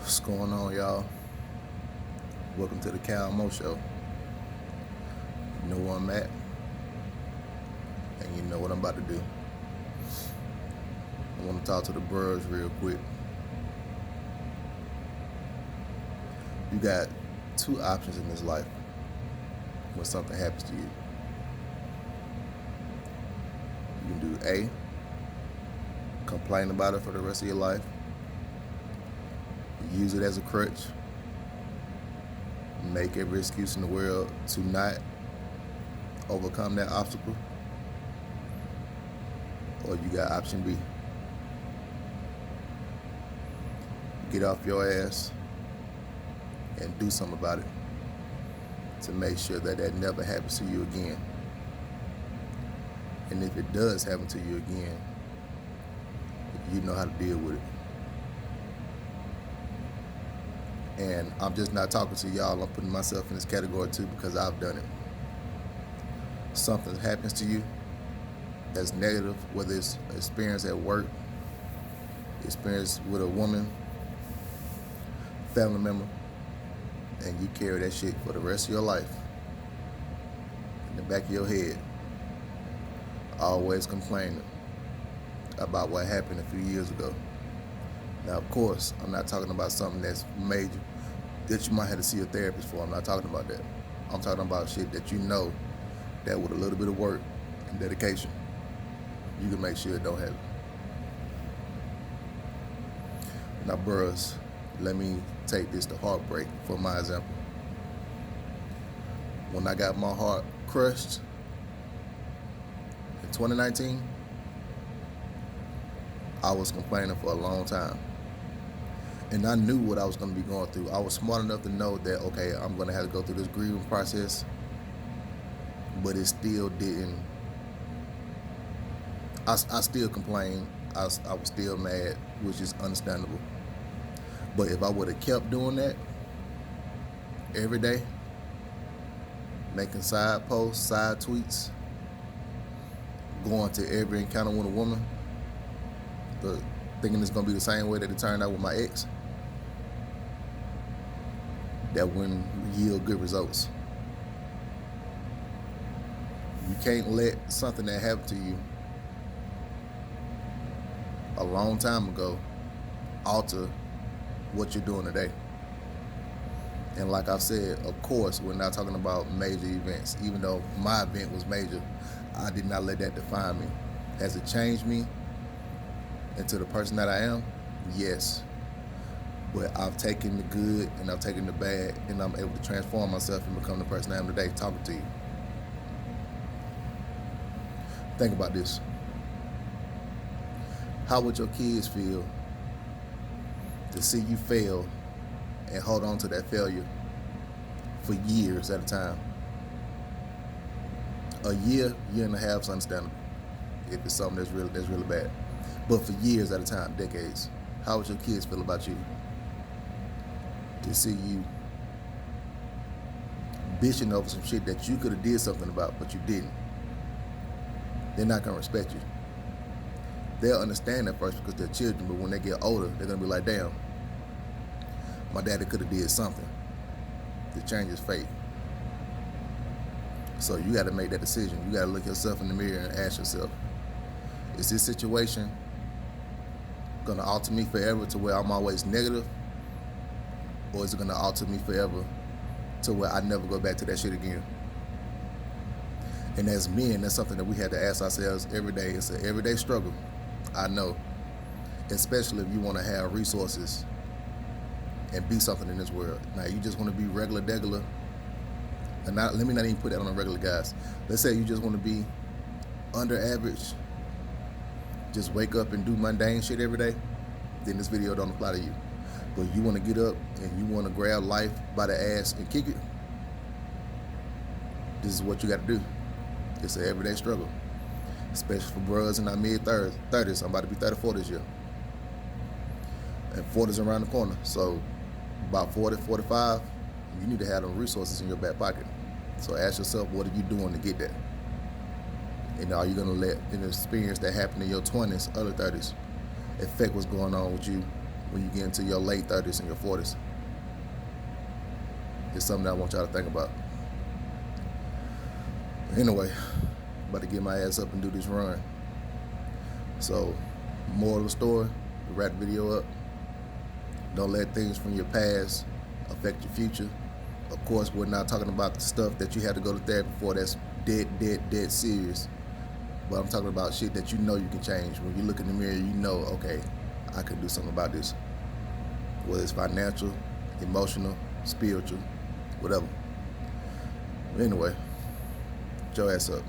What's going on, y'all? Welcome to the Cal Mo Show. You know where I'm at, and you know what I'm about to do. I want to talk to the bros real quick. You got two options in this life when something happens to you. You can do A, complain about it for the rest of your life, use it as a crutch, make every excuse in the world to not overcome that obstacle, or you got option B. Get off your ass and do something about it to make sure that that never happens to you again. And if it does happen to you again, you know how to deal with it. And I'm just not talking to y'all, I'm putting myself in this category too because I've done it. Something happens to you that's negative, whether it's experience at work, experience with a woman, family member, and you carry that shit for the rest of your life in the back of your head, always complaining about what happened a few years ago. Now, of course, I'm not talking about something that's major that you might have to see a therapist for. I'm not talking about that. I'm talking about shit that you know that with a little bit of work and dedication, you can make sure it don't happen. Now, bros, let me take this to heartbreak for my example. When I got my heart crushed in 2019, I was complaining for a long time. And I knew what I was going to be going through. I was smart enough to know that, okay, I'm going to have to go through this grieving process, but it still didn't. I still complained. I was still mad, which is understandable. But if I would have kept doing that every day, making side posts, side tweets, going to every encounter with a woman, thinking it's going to be the same way that it turned out with my ex, that wouldn't yield good results. You can't let something that happened to you a long time ago alter what you're doing today. And like I said, of course, we're not talking about major events. Even though my event was major, I did not let that define me. Has it changed me into the person that I am? Yes. But I've taken the good and I've taken the bad, and I'm able to transform myself and become the person I am today talking to you. Think about this. How would your kids feel to see you fail and hold on to that failure for years at a time? A year and a half is understandable if it's something that's really bad. But for years at a time, decades, how would your kids feel about you? To see you bitching over some shit that you could have did something about, but you didn't. They're not gonna respect you. They'll understand at first because they're children, but when they get older, they're gonna be like, damn, my daddy could have did something to change his fate. So you gotta make that decision. You gotta look yourself in the mirror and ask yourself, is this situation gonna alter me forever to where I'm always negative? Or is it gonna alter me forever to where I never go back to that shit again? And as men, that's something that we have to ask ourselves every day. It's an everyday struggle, I know. Especially if you wanna have resources and be something in this world. Now, you just wanna be regular degular, and let me not even put that on the regular guys. Let's say you just wanna be under average, just wake up and do mundane shit every day, then this video don't apply to you. But you wanna get up and you wanna grab life by the ass and kick it, this is what you gotta do. It's an everyday struggle, especially for bros in our mid-30s. I'm about to be 34 this year. And 40's around the corner. So about 40, 45, you need to have them resources in your back pocket. So ask yourself, what are you doing to get that? And are you gonna let an experience that happened in your 20s, early 30s, affect what's going on with you when you get into your late 30s and your 40s. It's something that I want y'all to think about. Anyway, about to get my ass up and do this run. So, moral of the story, to wrap the video up, don't let things from your past affect your future. Of course, we're not talking about the stuff that you had to go to therapy for that's dead serious. But I'm talking about shit that you know you can change. When you look in the mirror, you know, okay, I can do something about this. Whether it's financial, emotional, spiritual, whatever. Anyway, get your ass up.